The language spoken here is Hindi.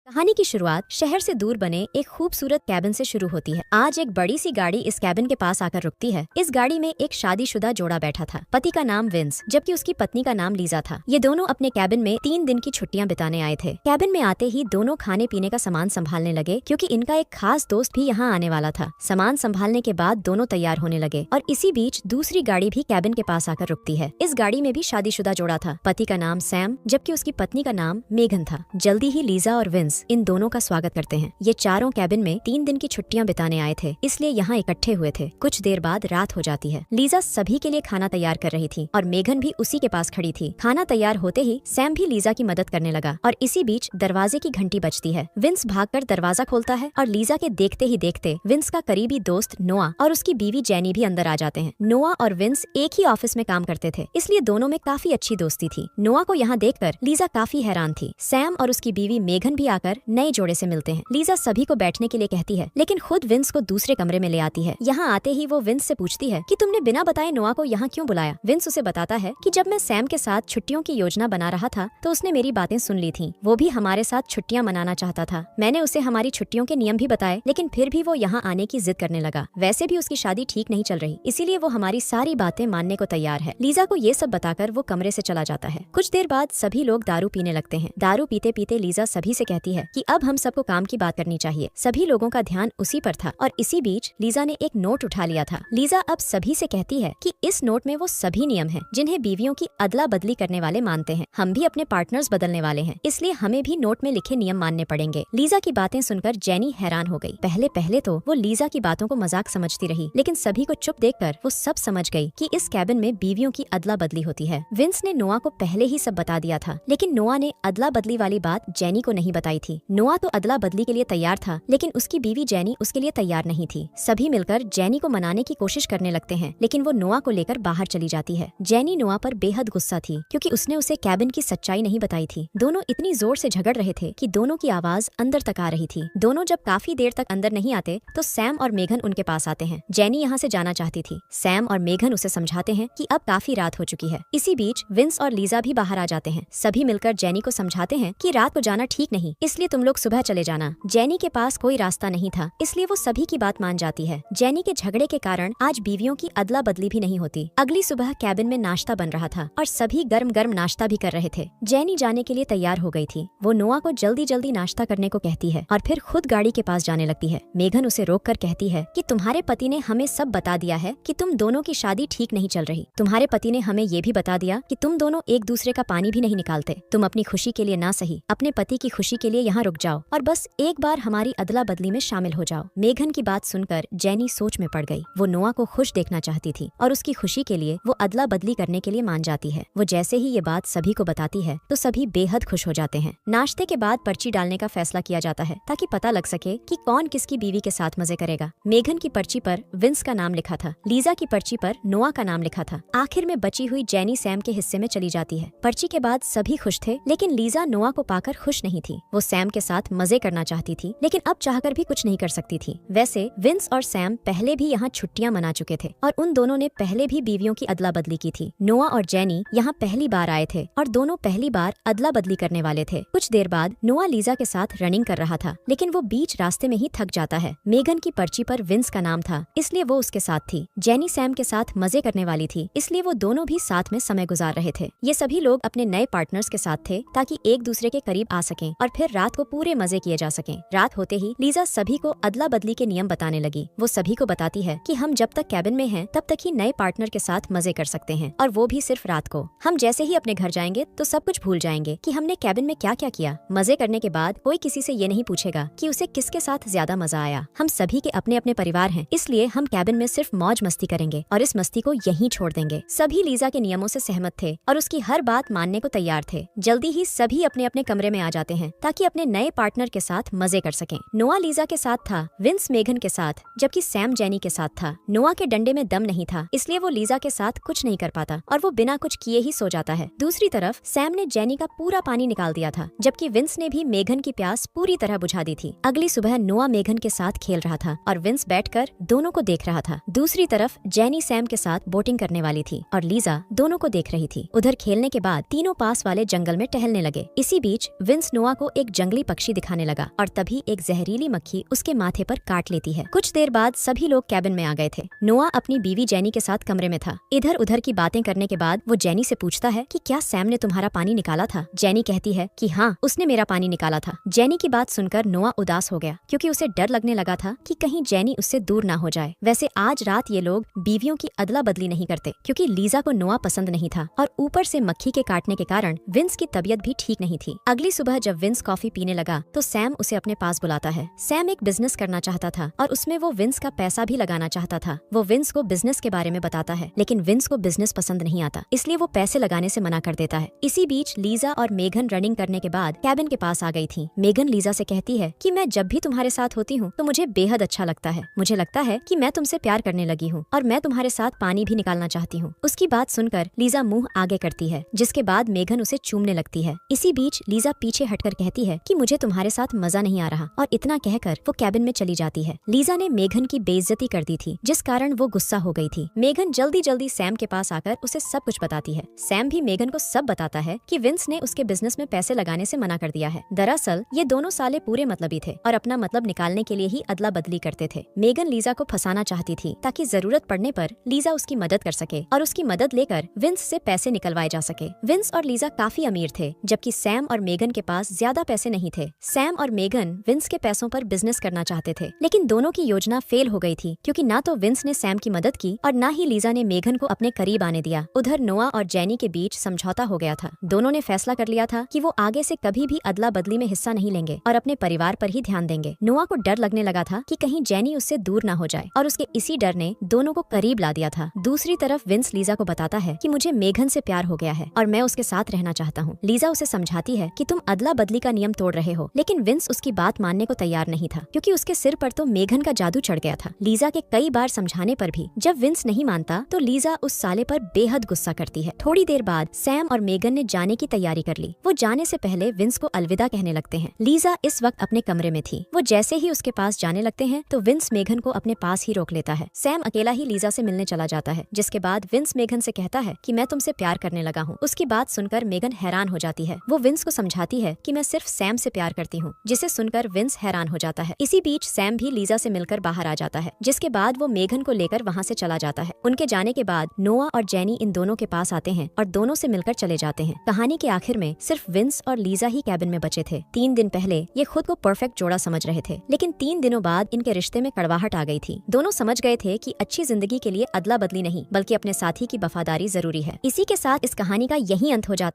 कहानी की शुरुआत शहर से दूर बने एक खूबसूरत कैबिन से शुरू होती है। आज एक बड़ी सी गाड़ी इस कैबिन के पास आकर रुकती है। इस गाड़ी में एक शादीशुदा जोड़ा बैठा था। पति का नाम विंस जबकि उसकी पत्नी का नाम लीजा था। ये दोनों अपने कैबिन में 3 दिन की छुट्टियां बिताने आए थे। कैबिन में आते ही दोनों खाने पीने का सामान संभालने लगे क्योंकि इनका एक खास दोस्त भी यहाँ आने वाला था। सामान संभालने के बाद दोनों तैयार होने लगे और इसी बीच दूसरी गाड़ी भी कैबिन के पास आकर रुकती है। इस गाड़ी में भी शादीशुदा जोड़ा था। पति का नाम सैम जबकि उसकी पत्नी का नाम मेघन था। जल्दी ही लीजा और विंस इन दोनों का स्वागत करते हैं। ये चारों कैबिन में 3 दिन की छुट्टियां बिताने आए थे, इसलिए यहाँ इकट्ठे हुए थे। कुछ देर बाद रात हो जाती है। लीजा सभी के लिए खाना तैयार कर रही थी और मेघन भी उसी के पास खड़ी थी। खाना तैयार होते ही सैम भी लीजा की मदद करने लगा और इसी बीच दरवाजे की घंटी बजती है। विंस भागकर दरवाजा खोलता है और लीजा के देखते ही देखते विंस का करीबी दोस्त नोआ और उसकी बीवी जेनी भी अंदर आ जाते हैं। नोआ और विंस एक ही ऑफिस में काम करते थे, इसलिए दोनों में काफी अच्छी दोस्ती थी। नोआ को यहाँ देखकर लीजा काफी हैरान थी। सैम और उसकी बीवी मेघन भी आकर नए जोड़े से मिलते हैं। लीजा सभी को बैठने के लिए कहती है, लेकिन खुद विंस को दूसरे कमरे में ले आती है। यहाँ आते ही वो विंस से पूछती है कि तुमने बिना बताए नोआ को यहाँ क्यों बुलाया। विंस उसे बताता है कि जब मैं सैम के साथ छुट्टियों की योजना बना रहा था तो उसने मेरी बातें सुन ली थी। वो भी हमारे साथ छुट्टियां मनाना चाहता था। मैंने उसे हमारी छुट्टियों के नियम भी बताए, लेकिन फिर भी वो यहाँ आने की जिद करने लगा। वैसे भी उसकी शादी ठीक नहीं चल रही, इसीलिए वो हमारी सारी बातें मानने को तैयार है। लीजा को ये सब बताकर वो कमरे से चला जाता है। कुछ देर बाद सभी लोग दारू पीने लगते हैं। दारू पीते पीते लीजा सभी से कहती है कि अब हम सबको काम की बात करनी चाहिए। सभी लोगों का ध्यान उसी पर था और इसी बीच लीजा ने एक नोट उठा लिया था। लीजा अब सभी से कहती है कि इस नोट में वो सभी नियम हैं जिन्हें बीवियों की अदला बदली करने वाले मानते हैं। हम भी अपने पार्टनर्स बदलने वाले हैं, इसलिए हमें भी नोट में लिखे नियम मानने पड़ेंगे। लीजा की बातें सुनकर जेनी हैरान हो गई। पहले पहले तो वो लीजा की बातों को मजाक समझती रही, लेकिन सभी को चुप देखकर वो सब समझ गई कि इस कैबिन में बीवियों की अदला बदली होती है। विंस ने नोआ को पहले ही सब बता दिया था, लेकिन नोआ ने अदला बदली वाली बात जेनी को नहीं बताई थी। नोआ तो अदला बदली के लिए तैयार था, लेकिन उसकी बीवी जेनी उसके लिए तैयार नहीं थी। सभी मिलकर जेनी को मनाने की कोशिश करने लगते हैं, लेकिन वो नोआ को लेकर बाहर चली जाती है। जेनी नोआ पर बेहद गुस्सा थी क्योंकि उसने उसे कैबिन की सच्चाई नहीं बताई थी। दोनों इतनी जोर से झगड़ रहे थे कि दोनों की आवाज अंदर तक आ रही थी। दोनों जब काफी देर तक अंदर नहीं आते तो सैम और मेघन उनके पास आते हैं। जेनी यहाँ से जाना चाहती थी। सैम और मेघन उसे समझाते हैं कि अब काफी रात हो चुकी है। इसी बीच विंस और लीजा भी बाहर आ जाते हैं। सभी मिलकर जेनी को समझाते हैं कि रात को जाना ठीक नहीं, इसलिए तुम लोग सुबह चले जाना। जेनी के पास कोई रास्ता नहीं था, इसलिए वो सभी की बात मान जाती है। जेनी के झगड़े के कारण आज बीवियों की अदला बदली भी नहीं होती। अगली सुबह कैबिन में नाश्ता बन रहा था और सभी गर्म गर्म नाश्ता भी कर रहे थे। जेनी जाने के लिए तैयार हो गई थी। वो नोआ को जल्दी जल्दी नाश्ता करने को कहती है और फिर खुद गाड़ी के पास जाने लगती है। मेघन उसे रोककर कहती है कि तुम्हारे पति ने हमें सब बता दिया है कि तुम दोनों की शादी ठीक नहीं चल रही। तुम्हारे पति ने हमें ये भी बता दिया कि तुम दोनों एक दूसरे का पानी भी नहीं निकालते। तुम अपनी खुशी के लिए ना सही अपने पति की खुशी के लिए यहाँ रुक जाओ और बस एक बार हमारी अदला बदली में शामिल हो जाओ। मेघन की बात सुनकर जेनी सोच में पड़ गई। वो नोआ को खुश देखना चाहती थी और उसकी खुशी के लिए वो अदला बदली करने के लिए मान जाती है। वो जैसे ही ये बात सभी को बताती है तो सभी बेहद खुश हो जाते हैं। नाश्ते के बाद पर्ची डालने का फैसला किया जाता है ताकि पता लग सके कि कौन किसकी बीवी के साथ मजे करेगा। मेघन की पर्ची पर विंस का नाम लिखा था। लीजा की पर्ची पर नोआ का नाम लिखा था। आखिर में बची हुई जेनी सैम के हिस्से में चली जाती है। पर्ची के बाद सभी खुश थे, लेकिन लीजा नोआ को पाकर खुश नहीं थी। वो सैम के साथ मजे करना चाहती थी, लेकिन अब चाहकर भी कुछ नहीं कर सकती थी। वैसे विंस और सैम पहले भी यहाँ छुट्टियां मना चुके थे और उन दोनों ने पहले भी बीवियों की अदला बदली की थी। नोआ और जेनी यहाँ पहली बार आए थे और दोनों पहली बार अदला बदली करने वाले थे। कुछ देर बाद नोआ लीजा के साथ रनिंग कर रहा था, लेकिन वो बीच रास्ते में ही थक जाता है। मेघन की पर्ची पर विंस का नाम था, इसलिए वो उसके साथ थी। जेनी सैम के साथ मजे करने वाली थी, इसलिए वो दोनों भी साथ में समय गुजार रहे थे। ये सभी लोग अपने नए पार्टनर्स के साथ थे ताकि एक दूसरे के करीब आ सकें और फिर रात को पूरे मजे किए जा सकें। रात होते ही लीजा सभी को अदला बदली के नियम बताने लगी। वो सभी को बताती है कि हम जब तक कैबिन में हैं तब तक ही नए पार्टनर के साथ मजे कर सकते हैं और वो भी सिर्फ रात को। हम जैसे ही अपने घर जाएंगे तो सब कुछ भूल जाएंगे कि हमने कैबिन में क्या क्या किया। मजे करने के बाद कोई किसी से ये नहीं पूछेगा कि उसे किसके साथ ज्यादा मजा आया। हम सभी के अपने अपने परिवार हैं, इसलिए हम कैबिन में सिर्फ मौज मस्ती करेंगे और इस मस्ती को यहीं छोड़ देंगे। सभी लीजा के नियमों से सहमत थे और उसकी हर बात मानने को तैयार थे। जल्दी ही सभी अपने अपने कमरे में आ जाते हैं ताकि अपने नए पार्टनर के साथ मजे कर सकें। नोआ लीजा के साथ था, विंस मेघन के साथ, जबकि सैम जेनी के साथ था। नोआ के डंडे में दम नहीं था, इसलिए वो लीजा के साथ कुछ नहीं कर पाता और वो बिना कुछ किए ही सो जाता है। दूसरी तरफ सैम ने जेनी का पूरा पानी निकाल दिया था, जबकि विंस ने भी मेघन की प्यास पूरी तरह बुझा दी थी। अगली सुबह नोआ मेघन के साथ खेल रहा था और विंस बैठकर दोनों को देख रहा था। दूसरी तरफ जेनी सैम के साथ बोटिंग करने वाली थी और लीजा दोनों को देख रही थी। उधर खेलने के बाद तीनों पास वाले जंगल में टहलने लगे। इसी बीच विंस नोआ को एक जंगली पक्षी दिखाने लगा और तभी एक जहरीली मक्खी उसके माथे पर काट लेती है। कुछ देर बाद सभी लोग कैबिन में आ गए थे। नोआ अपनी बीवी जेनी के साथ कमरे में था। इधर उधर की बातें करने के बाद वो जेनी से पूछता है कि क्या सैम ने तुम्हारा पानी निकाला था। जेनी कहती है कि हाँ, उसने मेरा पानी निकाला था। जेनी की बात सुनकर नोआ उदास हो गया क्योंकि उसे डर लगने लगा था कि कहीं जेनी उससे दूर ना हो जाए। वैसे आज रात ये लोग बीवियों की अदला बदली नहीं करते क्योंकि लीजा को नोआ पसंद नहीं था और ऊपर से मक्खी के काटने के कारण विंस की तबीयत भी ठीक नहीं थी। अगली सुबह जब विंस कॉफी पीने लगा तो सैम उसे अपने पास बुलाता है। सैम एक बिजनेस करना चाहता था और उसमें वो विंस का पैसा भी लगाना चाहता था। वो विंस को बिजनेस के बारे में बताता है लेकिन विंस को बिजनेस पसंद नहीं आता, इसलिए वो पैसे लगाने से मना कर देता है। इसी बीच लीजा और मेघन रनिंग करने के बाद कैबिन के पास आ गई थी। मेघन लीजा से कहती है कि मैं जब भी तुम्हारे साथ होती हूँ तो मुझे बेहद अच्छा लगता है। मुझे लगता है कि मैं तुमसे प्यार करने लगी हूँ और मैं तुम्हारे साथ पानी भी निकालना चाहती हूँ। उसकी बात सुनकर लीजा मुंह आगे करती है, जिसके बाद मेघन उसे चूमने लगती है। इसी बीच लीजा पीछे हटकर कहती है कि मुझे तुम्हारे साथ मजा नहीं आ रहा और इतना कहकर वो कैबिन में चली जाती है। लीजा ने मेघन की बेइज्जती कर दी थी जिस कारण वो गुस्सा हो गई थी। मेघन जल्दी जल्दी सैम के पास आकर उसे सब कुछ बताती है। सैम भी मेघन को सब बताता है कि विंस ने उसके बिजनेस में पैसे लगाने से मना कर दिया है। दरअसल ये दोनों साले पूरे मतलबी थे और अपना मतलब निकालने के लिए ही अदला बदली करते थे। मेघन लीजा को फंसाना चाहती थी ताकि जरूरत पड़ने पर लीजा उसकी मदद कर सके और उसकी मदद लेकर विंस से पैसे निकलवाए जा सके। विंस और लीजा काफी अमीर थे जबकि सैम और मेघन के पास ज्यादा पैसे नहीं थे। सैम और मेघन विंस के पैसों पर बिजनेस करना चाहते थे लेकिन दोनों की योजना फेल हो गई थी क्योंकि ना तो विंस ने सैम की मदद की और ना ही लीजा ने मेघन को अपने करीब आने दिया। उधर नोआ और जेनी के बीच समझौता हो गया था। दोनों ने फैसला कर लिया था कि वो आगे से कभी भी अदला बदली में हिस्सा नहीं लेंगे और अपने परिवार पर ही ध्यान देंगे। नोआ को डर लगने लगा था कि कहीं जेनी उससे दूर ना हो जाए और उसके इसी डर ने दोनों को करीब ला दिया था। दूसरी तरफ विंस लीजा को बताता है कि मुझे मेघन से प्यार हो गया है और मैं उसके साथ रहना चाहता हूँ। लीजा उसे समझाती है कि तुम अदला बदली का नियम तोड़ रहे हो, लेकिन विंस उसकी बात मानने को तैयार नहीं था क्योंकि उसके सिर पर तो मेघन का जादू चढ़ गया था। लीजा के कई बार समझाने पर भी जब विंस नहीं मानता तो लीजा उस साले पर बेहद गुस्सा करती है। थोड़ी देर बाद सैम और मेघन ने जाने की तैयारी कर ली। वो जाने से पहले विंस को अलविदा कहने लगते हैं। लीजा इस वक्त अपने कमरे में थी। वो जैसे ही उसके पास जाने लगते हैं तो विंस मेघन को अपने पास ही रोक लेता है। सैम अकेला ही लीजा से मिलने चला जाता है, जिसके बाद विंस मेघन से कहता है कि मैं तुमसे प्यार करने लगा हूँ। उसकी बात सुनकर मेघन हैरान हो जाती है। वो विंस को समझाती है कि मैं सिर्फ सैम से प्यार करती हूँ, जिसे सुनकर विंस हैरान हो जाता है। इसी बीच सैम भी लीजा से मिलकर बाहर आ जाता है, जिसके बाद वो मेघन को लेकर वहाँ से चला जाता है। उनके जाने के बाद नोआ और जेनी इन दोनों के पास आते हैं और दोनों से मिलकर चले जाते हैं। कहानी के आखिर में सिर्फ विंस और लीजा ही कैबिन में बचे थे। 3 दिन पहले ये खुद को परफेक्ट जोड़ा समझ रहे थे, लेकिन 3 दिनों बाद इनके रिश्ते में कड़वाहट आ गई थी। दोनों समझ गए थे कि अच्छी जिंदगी के लिए अदला बदली नहीं बल्कि अपने साथी की वफादारी जरूरी है। इसी के साथ इस कहानी का यही अंत हो जाता है।